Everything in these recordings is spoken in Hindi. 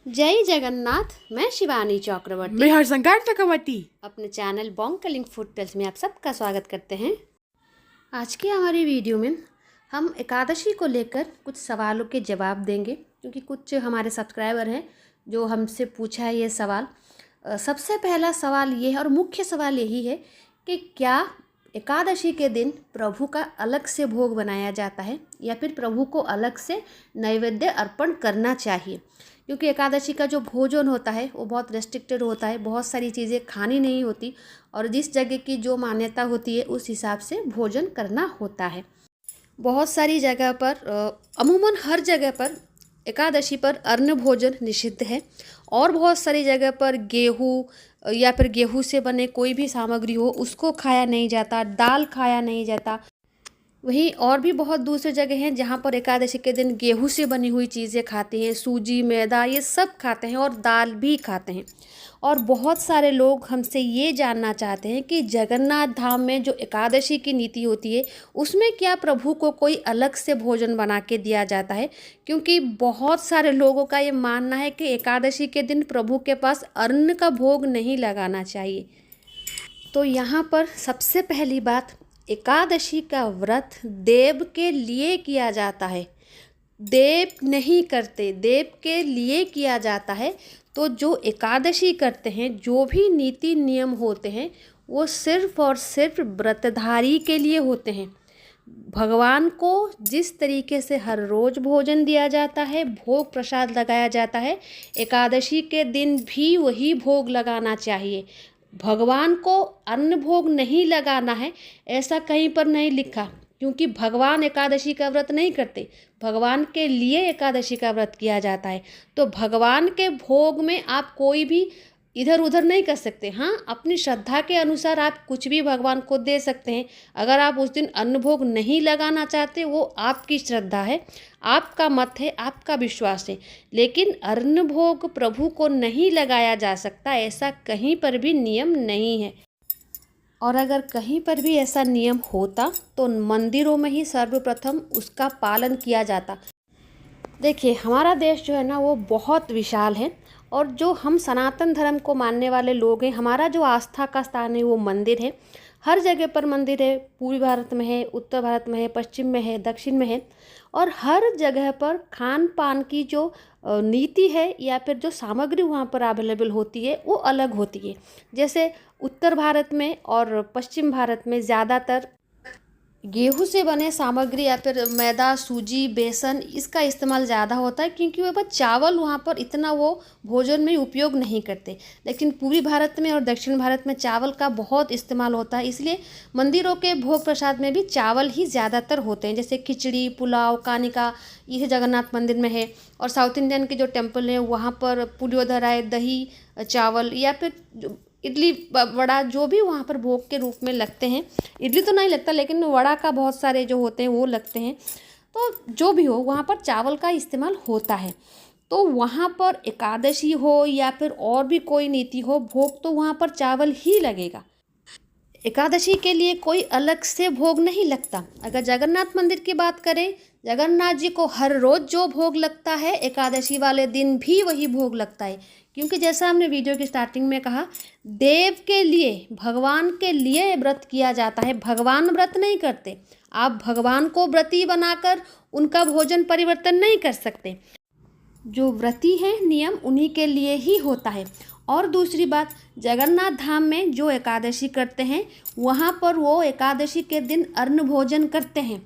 जय जगन्नाथ। मैं शिवानी चक्रवर्ती मैं हरशंकर चक्रवर्ती अपने चैनल बोंग फूड टेल्स में आप सबका स्वागत करते हैं। आज की हमारी वीडियो में हम एकादशी को लेकर कुछ सवालों के जवाब देंगे, क्योंकि कुछ हमारे सब्सक्राइबर हैं जो हमसे पूछा है ये सवाल। सबसे पहला सवाल ये है और मुख्य सवाल यही है कि क्या एकादशी के दिन प्रभु का अलग से भोग बनाया जाता है या फिर प्रभु को अलग से नैवेद्य अर्पण करना चाहिए। क्योंकि एकादशी का जो भोजन होता है वो बहुत रेस्ट्रिक्टेड होता है, बहुत सारी चीज़ें खानी नहीं होती और जिस जगह की जो मान्यता होती है उस हिसाब से भोजन करना होता है। बहुत सारी जगह पर अमूमन हर जगह पर एकादशी पर अन्न भोजन निषिद्ध है और बहुत सारी जगह पर गेहूँ या फिर गेहूँ से बने कोई भी सामग्री हो उसको खाया नहीं जाता, दाल खाया नहीं जाता। वहीं और भी बहुत दूसरी जगह हैं जहाँ पर एकादशी के दिन गेहूं से बनी हुई चीज़ें खाते हैं, सूजी मैदा ये सब खाते हैं और दाल भी खाते हैं। और बहुत सारे लोग हमसे ये जानना चाहते हैं कि जगन्नाथ धाम में जो एकादशी की नीति होती है उसमें क्या प्रभु को कोई अलग से भोजन बना के दिया जाता है। क्योंकि बहुत सारे लोगों का ये मानना है कि एकादशी के दिन प्रभु के पास अन्न का भोग नहीं लगाना चाहिए। तो यहाँ पर सबसे पहली बात, एकादशी का व्रत देव के लिए किया जाता है, देव नहीं करते, देव के लिए किया जाता है। तो जो एकादशी करते हैं, जो भी नीति नियम होते हैं वो सिर्फ और सिर्फ व्रतधारी के लिए होते हैं। भगवान को जिस तरीके से हर रोज़ भोजन दिया जाता है, भोग प्रसाद लगाया जाता है, एकादशी के दिन भी वही भोग लगाना चाहिए। भगवान को अन्न भोग नहीं लगाना है ऐसा कहीं पर नहीं लिखा, क्योंकि भगवान एकादशी का व्रत नहीं करते, भगवान के लिए एकादशी का व्रत किया जाता है। तो भगवान के भोग में आप कोई भी इधर उधर नहीं कर सकते। हाँ, अपनी श्रद्धा के अनुसार आप कुछ भी भगवान को दे सकते हैं। अगर आप उस दिन अन्न भोग नहीं लगाना चाहते वो आपकी श्रद्धा है, आपका मत है, आपका विश्वास है, लेकिन अन्न भोग प्रभु को नहीं लगाया जा सकता, ऐसा कहीं पर भी नियम नहीं है। और अगर कहीं पर भी ऐसा नियम होता तो मंदिरों में ही सर्वप्रथम उसका पालन किया जाता। देखिए, हमारा देश जो है ना वो बहुत विशाल है और जो हम सनातन धर्म को मानने वाले लोग हैं, हमारा जो आस्था का स्थान है वो मंदिर है। हर जगह पर मंदिर है, पूर्वी भारत में है, उत्तर भारत में है, पश्चिम में है, दक्षिण में है। और हर जगह पर खान पान की जो नीति है या फिर जो सामग्री वहाँ पर अवेलेबल होती है वो अलग होती है। जैसे उत्तर भारत में और पश्चिम भारत में ज़्यादातर गेहूं से बने सामग्री या फिर मैदा, सूजी, बेसन इसका इस्तेमाल ज़्यादा होता है, क्योंकि वह चावल वहाँ पर इतना वो भोजन में उपयोग नहीं करते। लेकिन पूर्वी भारत में और दक्षिण भारत में चावल का बहुत इस्तेमाल होता है, इसलिए मंदिरों के भोग प्रसाद में भी चावल ही ज़्यादातर होते हैं। जैसे खिचड़ी, पुलाव, कानिका, ये जगन्नाथ मंदिर में है। और साउथ इंडियन के जो टेम्पल हैं वहाँ पर पुलियोदराय, दही, चावल या फिर इडली वड़ा जो भी वहाँ पर भोग के रूप में लगते हैं। इडली तो नहीं लगता लेकिन वड़ा का बहुत सारे जो होते हैं वो लगते हैं। तो जो भी हो वहाँ पर चावल का इस्तेमाल होता है। तो वहाँ पर एकादशी हो या फिर और भी कोई नीति हो, भोग तो वहाँ पर चावल ही लगेगा। एकादशी के लिए कोई अलग से भोग नहीं लगता। अगर जगन्नाथ मंदिर की बात करें, जगन्नाथ जी को हर रोज़ जो भोग लगता है एकादशी वाले दिन भी वही भोग लगता है। क्योंकि जैसा हमने वीडियो की स्टार्टिंग में कहा, देव के लिए, भगवान के लिए व्रत किया जाता है, भगवान व्रत नहीं करते। आप भगवान को व्रती बनाकर उनका भोजन परिवर्तन नहीं कर सकते। जो व्रती हैं नियम उन्हीं के लिए ही होता है। और दूसरी बात, जगन्नाथ धाम में जो एकादशी करते हैं वहाँ पर वो एकादशी के दिन अन्न भोजन करते हैं।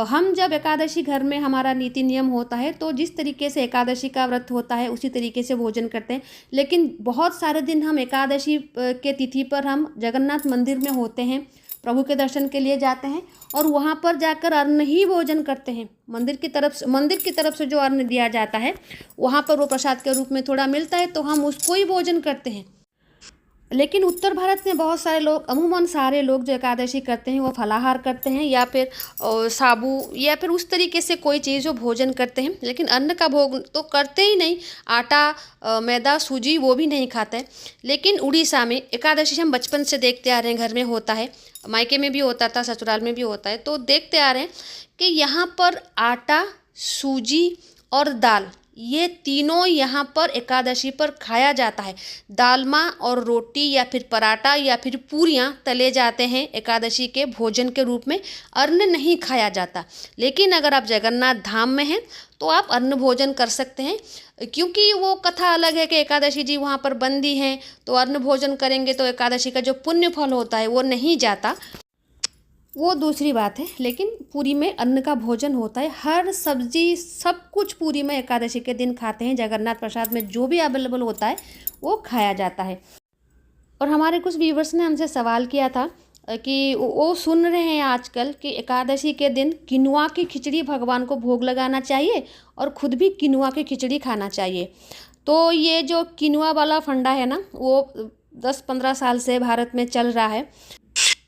हम जब एकादशी घर में हमारा नीति नियम होता है तो जिस तरीके से एकादशी का व्रत होता है उसी तरीके से भोजन करते हैं। लेकिन बहुत सारे दिन हम एकादशी के तिथि पर हम जगन्नाथ मंदिर में होते हैं, प्रभु के दर्शन के लिए जाते हैं और वहाँ पर जाकर अन्न ही भोजन करते हैं। मंदिर की तरफ से जो अन्न दिया जाता है वहाँ पर वो प्रसाद के रूप में थोड़ा मिलता है तो हम उसको ही भोजन करते हैं। लेकिन उत्तर भारत में बहुत सारे लोग, अमूमन सारे लोग जो एकादशी करते हैं वो फलाहार करते हैं या फिर साबू या फिर उस तरीके से कोई चीज़ जो भोजन करते हैं, लेकिन अन्न का भोग तो करते ही नहीं। आटा, मैदा, सूजी वो भी नहीं खाते हैं। लेकिन उड़ीसा में एकादशी हम बचपन से देखते आ रहे हैं, घर में होता है, मायके में भी होता था, ससुराल में भी होता है, तो देखते आ रहे हैं कि यहाँ पर आटा, सूजी और दाल ये तीनों यहाँ पर एकादशी पर खाया जाता है। दालमा और रोटी या फिर पराठा या फिर पूरियाँ तले जाते हैं एकादशी के भोजन के रूप में, अन्न नहीं खाया जाता। लेकिन अगर आप जगन्नाथ धाम में हैं तो आप अन्न भोजन कर सकते हैं, क्योंकि वो कथा अलग है कि एकादशी जी वहाँ पर बंदी हैं, तो अन्न भोजन करेंगे तो एकादशी का जो पुण्य फल होता है वो नहीं जाता, वो दूसरी बात है। लेकिन पूरी में अन्न का भोजन होता है, हर सब्जी सब कुछ पूरी में एकादशी के दिन खाते हैं। जगन्नाथ प्रसाद में जो भी अवेलेबल होता है वो खाया जाता है। और हमारे कुछ व्यूवर्स ने हमसे सवाल किया था कि वो सुन रहे हैं आजकल कि एकादशी के दिन किनुआ की खिचड़ी भगवान को भोग लगाना चाहिए और ख़ुद भी किनुआ की खिचड़ी खाना चाहिए। तो ये जो किनुआ वाला फंडा है ना, वो 10-15 साल से भारत में चल रहा है।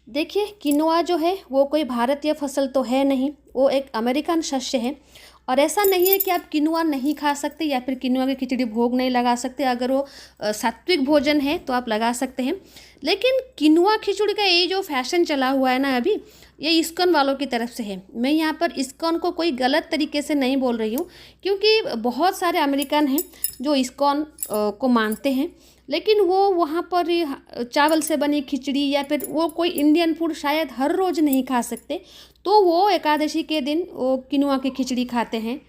देखिए, किनुआ जो है वो कोई भारतीय फसल तो है नहीं, वो एक अमेरिकन शस्य है। और ऐसा नहीं है कि आप किनुआ नहीं खा सकते या फिर किनुआ की खिचड़ी भोग नहीं लगा सकते। अगर वो सात्विक भोजन है तो आप लगा सकते हैं। लेकिन किनुआ खिचड़ी का ये जो फैशन चला हुआ है ना अभी, ये इस्कॉन वालों की तरफ से है। मैं यहाँ पर इस्कॉन को कोई गलत तरीके से नहीं बोल रही हूँ, क्योंकि बहुत सारे अमेरिकन हैं जो इस्कॉन को मानते हैं, लेकिन वो वहाँ पर चावल से बनी खिचड़ी या फिर वो कोई इंडियन फूड शायद हर रोज़ नहीं खा सकते, तो वो एकादशी के दिन वो किनुआ की खिचड़ी खाते हैं।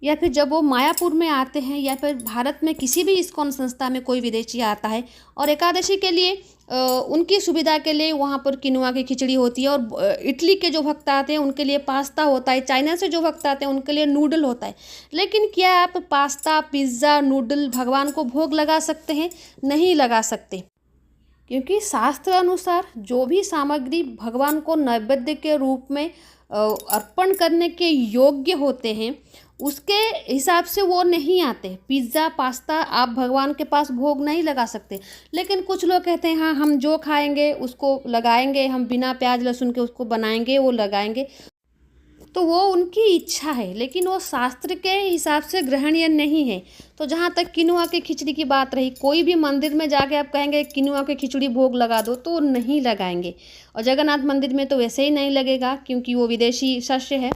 या फिर जब वो मायापुर में आते हैं या फिर भारत में किसी भी इस्कॉन संस्था में कोई विदेशी आता है और एकादशी के लिए उनकी सुविधा के लिए वहाँ पर किनुआ की खिचड़ी होती है। और इटली के जो भक्त आते हैं उनके लिए पास्ता होता है, चाइना से जो भक्त आते हैं उनके लिए नूडल होता है। लेकिन क्या आप पास्ता, पिज़्ज़ा, नूडल भगवान को भोग लगा सकते हैं? नहीं लगा सकते, क्योंकि शास्त्र अनुसार जो भी सामग्री भगवान को नैवेद्य के रूप में अर्पण करने के योग्य होते हैं उसके हिसाब से वो नहीं आते। पिज़्ज़ा, पास्ता आप भगवान के पास भोग नहीं लगा सकते। लेकिन कुछ लोग कहते हैं हाँ, हम जो खाएंगे उसको लगाएंगे, हम बिना प्याज लहसुन के उसको बनाएंगे, वो लगाएंगे। तो वो उनकी इच्छा है, लेकिन वो शास्त्र के हिसाब से ग्रहणीय नहीं है। तो जहाँ तक किनुआ की खिचड़ी की बात रही, कोई भी मंदिर में जाके आप कहेंगे किनुआ की खिचड़ी भोग लगा दो तो नहीं लगाएंगे। और जगन्नाथ मंदिर में तो वैसे ही नहीं लगेगा, क्योंकि वो विदेशी शस्य है।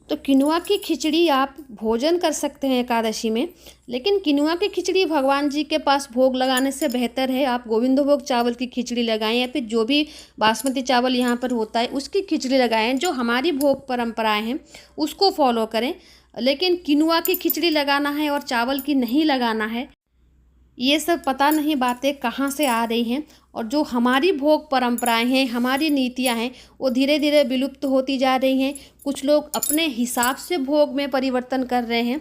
तो किनुआ की खिचड़ी आप भोजन कर सकते हैं एकादशी में, लेकिन किनुआ की खिचड़ी भगवान जी के पास भोग लगाने से बेहतर है आप गोविंद भोग चावल की खिचड़ी लगाएं, या फिर जो भी बासमती चावल यहाँ पर होता है उसकी खिचड़ी लगाएं। जो हमारी भोग परंपराएं हैं उसको फॉलो करें, लेकिन किनुआ की खिचड़ी लगाना है और चावल की नहीं लगाना है, ये सब पता नहीं बातें कहाँ से आ रही हैं। और जो हमारी भोग परंपराएं हैं, हमारी नीतियां हैं, वो धीरे धीरे विलुप्त होती जा रही हैं। कुछ लोग अपने हिसाब से भोग में परिवर्तन कर रहे हैं।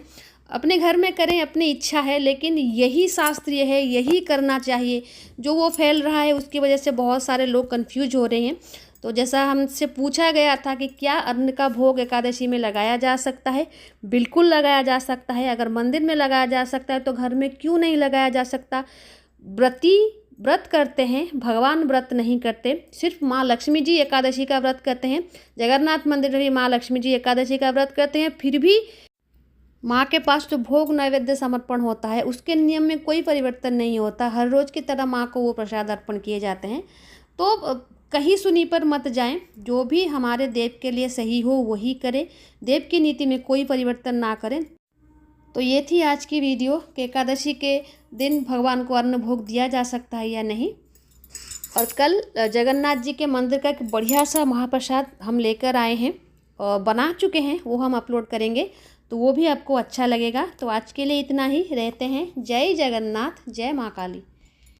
अपने घर में करें, अपनी इच्छा है, लेकिन यही शास्त्रीय है, यही करना चाहिए। जो वो फैल रहा है उसकी वजह से बहुत सारे लोग कन्फ्यूज हो रहे हैं। तो जैसा हमसे पूछा गया था कि क्या अन्न का भोग एकादशी में लगाया जा सकता है, बिल्कुल लगाया जा सकता है। अगर मंदिर में लगाया जा सकता है तो घर में क्यों नहीं लगाया जा सकता। व्रती व्रत करते हैं, भगवान व्रत नहीं करते। सिर्फ माँ लक्ष्मी जी एकादशी का व्रत करते हैं। जगन्नाथ मंदिर में भी माँ लक्ष्मी जी एकादशी का व्रत करते हैं, फिर भी माँ के पास जो भोग नैवेद्य समर्पण होता है उसके नियम में कोई परिवर्तन नहीं होता। हर रोज़ की तरह माँ को वो प्रसाद अर्पण किए जाते हैं। तो कहीं सुनी पर मत जाएं, जो भी हमारे देव के लिए सही हो वही करें, देव की नीति में कोई परिवर्तन ना करें। तो ये थी आज की वीडियो कि एकादशी के दिन भगवान को अन्न भोग दिया जा सकता है या नहीं। और कल जगन्नाथ जी के मंदिर का एक बढ़िया सा महाप्रसाद हम लेकर आए हैं, बना चुके हैं, वो हम अपलोड करेंगे, तो वो भी आपको अच्छा लगेगा। तो आज के लिए इतना ही, रहते हैं। जय जगन्नाथ, जय माँ काली।